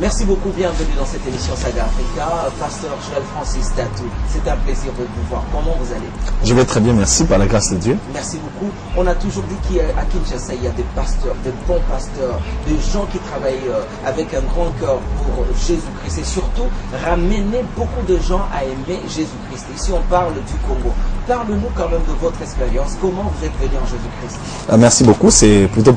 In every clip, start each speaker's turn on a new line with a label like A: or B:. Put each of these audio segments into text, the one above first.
A: Merci beaucoup, bienvenue dans cette émission Saga Africa. Pasteur Joël Francis Tatou, c'est un plaisir de vous voir. Comment vous allez?
B: Je vais très bien, merci, par la grâce de Dieu.
A: Merci beaucoup. On a toujours dit qu'à Kinshasa, il y a des pasteurs, des bons pasteurs, des gens qui travaillent avec un grand cœur pour Jésus-Christ et surtout ramener beaucoup de gens à aimer Jésus-Christ. Ici, on parle du Congo. Parle-nous quand même de votre expérience. Comment vous êtes venu en Jésus-Christ?
B: Merci beaucoup. C'est plutôt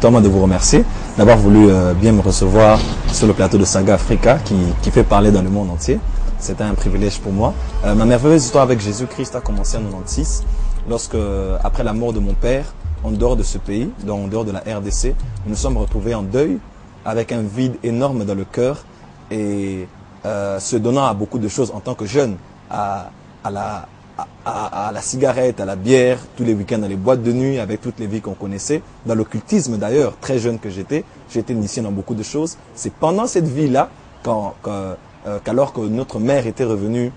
B: à moi de vous remercier d'avoir voulu bien me recevoir sur le plateau de Saga Africa qui fait parler dans le monde entier. C'était un privilège pour moi. Ma merveilleuse histoire avec Jésus-Christ a commencé en 96, lorsque, après la mort de mon père, en dehors de ce pays, en dehors de la RDC, nous nous sommes retrouvés en deuil, avec un vide énorme dans le cœur et se donnant à beaucoup de choses en tant que jeune, à la cigarette, à la bière, tous les week-ends dans les boîtes de nuit, avec toutes les vies qu'on connaissait. Dans l'occultisme d'ailleurs, très jeune que j'étais initié dans beaucoup de choses. C'est pendant cette vie-là, qu'alors que notre mère était revenue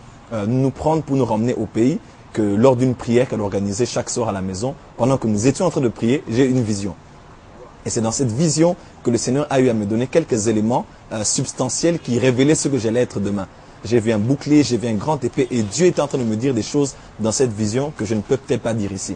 B: nous prendre pour nous ramener au pays, que lors d'une prière qu'elle organisait chaque soir à la maison, pendant que nous étions en train de prier, j'ai eu une vision. Et c'est dans cette vision que le Seigneur a eu à me donner quelques éléments substantiels qui révélaient ce que j'allais être demain. J'ai vu un bouclier, j'ai vu un grand épée et Dieu était en train de me dire des choses dans cette vision que je ne peux peut-être pas dire ici.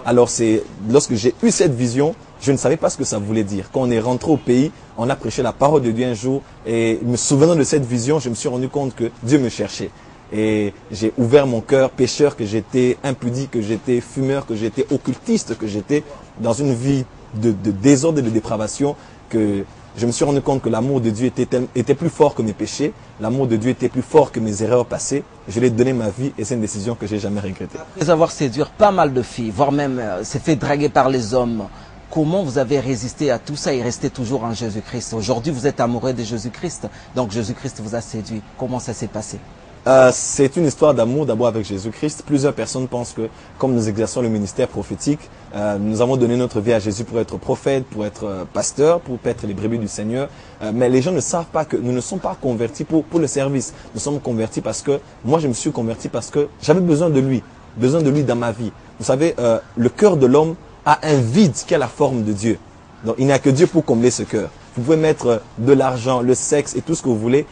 B: Alors c'est lorsque j'ai eu cette vision, je ne savais pas ce que ça voulait dire. Quand on est rentré au pays, on a prêché la parole de Dieu un jour et me souvenant de cette vision, je me suis rendu compte que Dieu me cherchait. Et j'ai ouvert mon cœur, pécheur que j'étais, impudique que j'étais, fumeur que j'étais, occultiste que j'étais, dans une vie de désordre et de dépravation, que je me suis rendu compte que l'amour de Dieu était plus fort que mes péchés, l'amour de Dieu était plus fort que mes erreurs passées. Je lui ai donné ma vie et c'est une décision que j'ai jamais regrettée.
A: Après avoir séduit pas mal de filles, voire même s'est fait draguer par les hommes, comment vous avez résisté à tout ça et resté toujours en Jésus-Christ? Aujourd'hui, vous êtes amoureux de Jésus-Christ, donc Jésus-Christ vous a séduit. Comment ça s'est passé?
B: C'est une histoire d'amour d'abord avec Jésus-Christ. Plusieurs personnes pensent que comme nous exerçons le ministère prophétique, nous avons donné notre vie à Jésus pour être prophète, pour être pasteur, pour être les brebis du Seigneur. Mais les gens ne savent pas que nous ne sommes pas convertis pour le service. Nous sommes convertis parce que, moi je me suis converti parce que j'avais besoin de lui dans ma vie. Vous savez, le cœur de l'homme a un vide qui a la forme de Dieu. Donc il n'y a que Dieu pour combler ce cœur. Vous pouvez mettre de l'argent, le sexe et tout ce que vous voulez.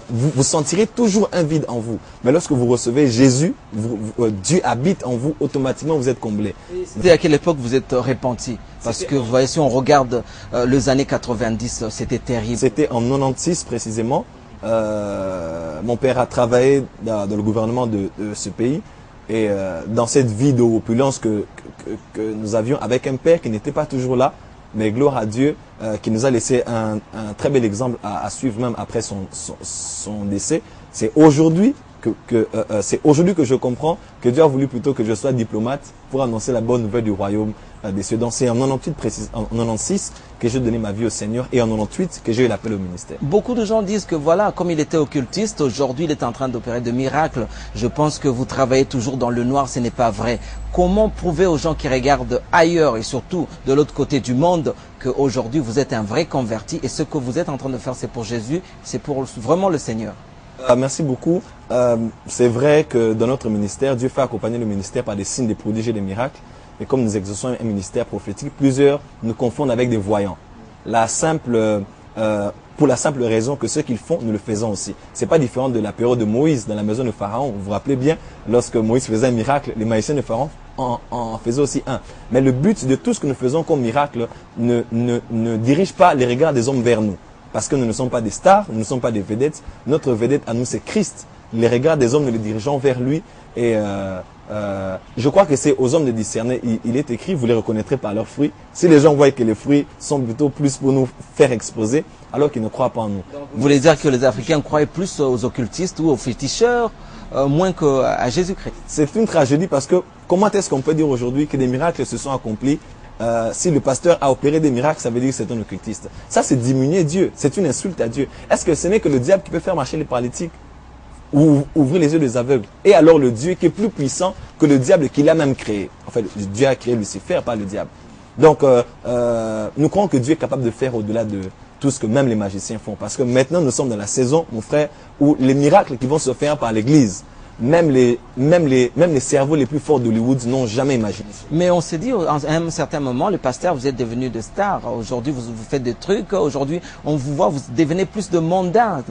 B: Vous sentirez toujours un vide en vous. Mais lorsque vous recevez Jésus, Dieu habite en vous, automatiquement vous êtes comblé.
A: C'était à quelle époque vous êtes repenti? Parce que vous voyez, si on regarde les années 90, c'était terrible.
B: C'était en 96 précisément. Mon père a travaillé dans le gouvernement de ce pays. Et dans cette vie d'opulence que nous avions avec un père qui n'était pas toujours là, mais gloire à Dieu qui nous a laissé un très bel exemple à suivre même après son décès. C'est aujourd'hui que je comprends que Dieu a voulu plutôt que je sois diplomate pour annoncer la bonne nouvelle du royaume des cieux. Donc c'est en 96 que j'ai donné ma vie au Seigneur et en 98 que j'ai eu l'appel au ministère.
A: Beaucoup de gens disent que voilà, comme il était occultiste, aujourd'hui il est en train d'opérer de miracles. Je pense que vous travaillez toujours dans le noir, ce n'est pas vrai. Comment prouver aux gens qui regardent ailleurs et surtout de l'autre côté du monde qu'aujourd'hui vous êtes un vrai converti et ce que vous êtes en train de faire c'est pour Jésus, c'est pour vraiment le Seigneur?
B: Merci beaucoup. C'est vrai que dans notre ministère, Dieu fait accompagner le ministère par des signes, des prodiges et des miracles. Et comme nous exerçons un ministère prophétique, plusieurs nous confondent avec des voyants. Pour la simple raison que ce qu'ils font, nous le faisons aussi. C'est pas différent de la période de Moïse dans la maison de Pharaon. Vous vous rappelez bien, lorsque Moïse faisait un miracle, les magiciens de Pharaon en faisaient aussi un. Mais le but de tout ce que nous faisons comme miracle ne dirige pas les regards des hommes vers nous. Parce que nous ne sommes pas des stars, nous ne sommes pas des vedettes. Notre vedette à nous, c'est Christ. Les regards des hommes, nous les dirigeons vers lui. Et je crois que c'est aux hommes de discerner. Il est écrit, vous les reconnaîtrez par leurs fruits. Si les gens voient que les fruits sont plutôt plus pour nous faire exposer, alors qu'ils ne croient pas en nous.
A: Vous voulez dire que les Africains croient plus aux occultistes ou aux féticheurs, moins qu'à Jésus-Christ?
B: C'est une tragédie parce que comment est-ce qu'on peut dire aujourd'hui que des miracles se sont accomplis? Si le pasteur a opéré des miracles, ça veut dire que c'est un occultiste. Ça, c'est diminuer Dieu. C'est une insulte à Dieu. Est-ce que ce n'est que le diable qui peut faire marcher les paralytiques ou ouvrir les yeux des aveugles? Et alors le Dieu qui est plus puissant que le diable qu'il a même créé. En fait, Dieu a créé Lucifer, pas le diable. Donc, nous croyons que Dieu est capable de faire au-delà de tout ce que même les magiciens font. Parce que maintenant, nous sommes dans la saison, mon frère, où les miracles qui vont se faire par l'Église même les cerveaux les plus forts d'Hollywood n'ont jamais imaginé.
A: Mais on s'est dit, à un certain moment, le pasteur, vous êtes devenu de star. Aujourd'hui, vous faites des trucs. Aujourd'hui, on vous voit, vous devenez plus de mondain.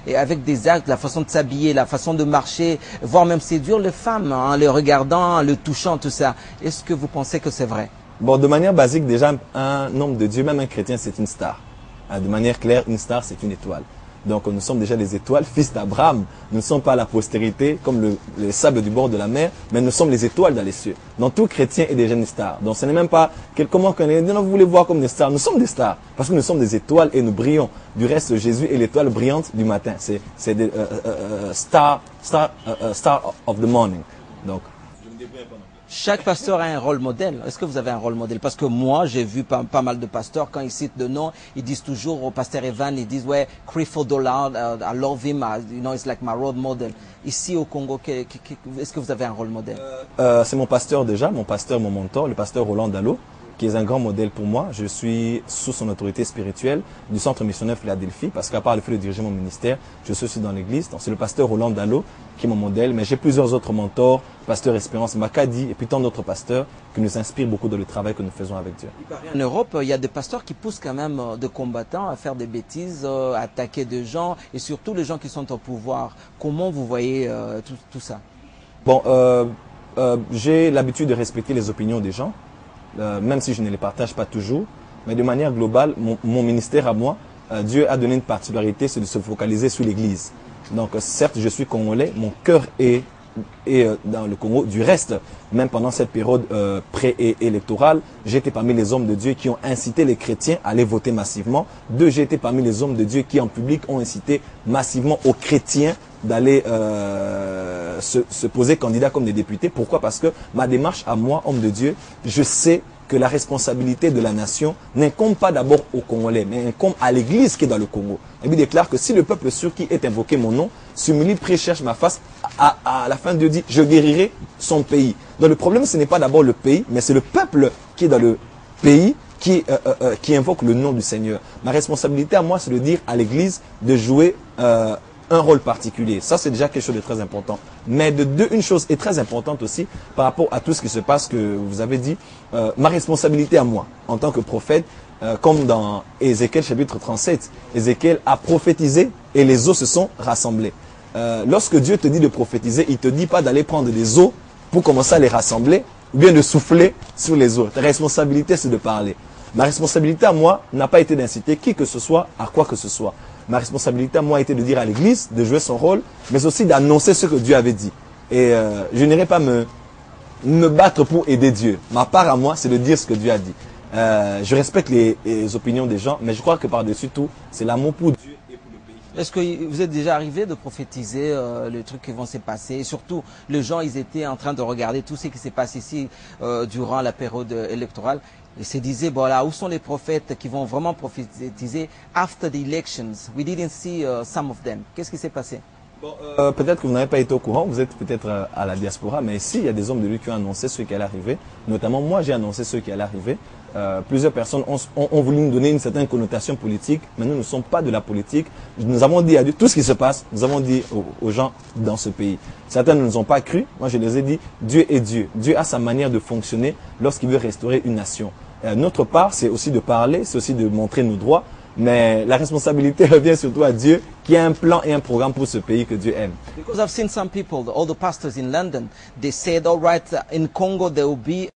A: Et avec des actes, la façon de s'habiller, la façon de marcher, voire même séduire les femmes, en les regardant, en le touchant, tout ça. Est-ce que vous pensez que c'est vrai?
B: Bon, de manière basique, déjà, un homme de Dieu, même un chrétien, c'est une star. De manière claire, une star, c'est une étoile. Donc nous sommes déjà des étoiles, fils d'Abraham. Nous ne sommes pas la postérité comme les sables du bord de la mer, mais nous sommes les étoiles dans les cieux. Donc tout chrétien est déjà une star. Donc ce n'est même pas comment vous voulez voir comme des stars. Nous sommes des stars parce que nous sommes des étoiles et nous brillons. Du reste, Jésus est l'étoile brillante du matin. C'est des star of the morning. Donc
A: chaque pasteur a un rôle modèle. Est-ce que vous avez un rôle modèle? Parce que moi, j'ai vu pas mal de pasteurs, quand ils citent de noms, ils disent toujours au pasteur Evan, ils disent, ouais, Creflo I love him, you know, it's like my role model. Ici au Congo, est-ce que vous avez un rôle modèle?
B: C'est mon pasteur déjà, mon pasteur, mon mentor, le pasteur Roland Dallot, qui est un grand modèle pour moi. Je suis sous son autorité spirituelle du centre missionnaire Philadelphie, parce qu'à part le fait de diriger mon ministère, je suis aussi dans l'église. Donc c'est le pasteur Roland Dallot qui est mon modèle, mais j'ai plusieurs autres mentors, pasteur Espérance Makadi et puis tant d'autres pasteurs qui nous inspirent beaucoup dans le travail que nous faisons avec Dieu.
A: En Europe, il y a des pasteurs qui poussent quand même de combattants à faire des bêtises, à attaquer des gens, et surtout les gens qui sont au pouvoir. Comment vous voyez tout ça?
B: Bon, j'ai l'habitude de respecter les opinions des gens, même si je ne les partage pas toujours, mais de manière globale, mon ministère à moi, Dieu a donné une particularité, c'est de se focaliser sur l'Église. Donc certes, je suis congolais, mon cœur est dans le Congo. Du reste, même pendant cette période pré-électorale, j'ai été parmi les hommes de Dieu qui ont incité les chrétiens à aller voter massivement. J'ai été parmi les hommes de Dieu qui en public ont incité massivement aux chrétiens d'aller se poser candidat comme des députés. Pourquoi? Parce que ma démarche à moi, homme de Dieu, je sais que la responsabilité de la nation n'incombe pas d'abord aux Congolais, mais incombe à l'Église qui est dans le Congo. Et il déclare que si le peuple sur qui est invoqué mon nom s'humilie, prie, cherche ma face, à la fin Dieu dit, je guérirai son pays. Donc le problème, ce n'est pas d'abord le pays, mais c'est le peuple qui est dans le pays qui invoque le nom du Seigneur. Ma responsabilité à moi, c'est de dire à l'Église de jouer un rôle particulier. Ça, c'est déjà quelque chose de très important. Mais une chose est très importante aussi par rapport à tout ce qui se passe que vous avez dit. Ma responsabilité à moi, en tant que prophète, comme dans Ézéchiel chapitre 37, Ézéchiel a prophétisé et les eaux se sont rassemblées. Lorsque Dieu te dit de prophétiser, il ne te dit pas d'aller prendre des eaux pour commencer à les rassembler ou bien de souffler sur les eaux. Ta responsabilité, c'est de parler. Ma responsabilité à moi n'a pas été d'inciter qui que ce soit à quoi que ce soit. Ma responsabilité à moi a été de dire à l'Église de jouer son rôle, mais aussi d'annoncer ce que Dieu avait dit. Et je n'irai pas me battre pour aider Dieu. Ma part à moi, c'est de dire ce que Dieu a dit. Je respecte les opinions des gens, mais je crois que par-dessus tout, c'est l'amour pour Dieu et pour le pays.
A: Est-ce que vous êtes déjà arrivé de prophétiser les trucs qui vont se passer? Et surtout, les gens, ils étaient en train de regarder tout ce qui s'est passé ici durant la période électorale. Ils se disaient, bon là, où sont les prophètes qui vont vraiment prophétiser after the elections? We didn't see some of them. Qu'est-ce qui s'est passé?
B: Bon, peut-être que vous n'avez pas été au courant, vous êtes peut-être à la diaspora, mais ici, il y a des hommes de Dieu qui ont annoncé ce qui allait arriver. Notamment, moi, j'ai annoncé ce qui allait arriver. Plusieurs personnes ont voulu nous donner une certaine connotation politique, mais nous ne sommes pas de la politique. Nous avons dit à Dieu tout ce qui se passe, nous avons dit aux gens dans ce pays. Certains ne nous ont pas cru. Moi, je les ai dit, Dieu est Dieu. Dieu a sa manière de fonctionner lorsqu'il veut restaurer une nation. Notre part, c'est aussi de parler, c'est aussi de montrer nos droits, mais la responsabilité revient surtout à Dieu qui a un plan et un programme pour ce pays que Dieu aime.
A: Because I've seen some people, all the pastors in London, they said, all right, in Congo there will be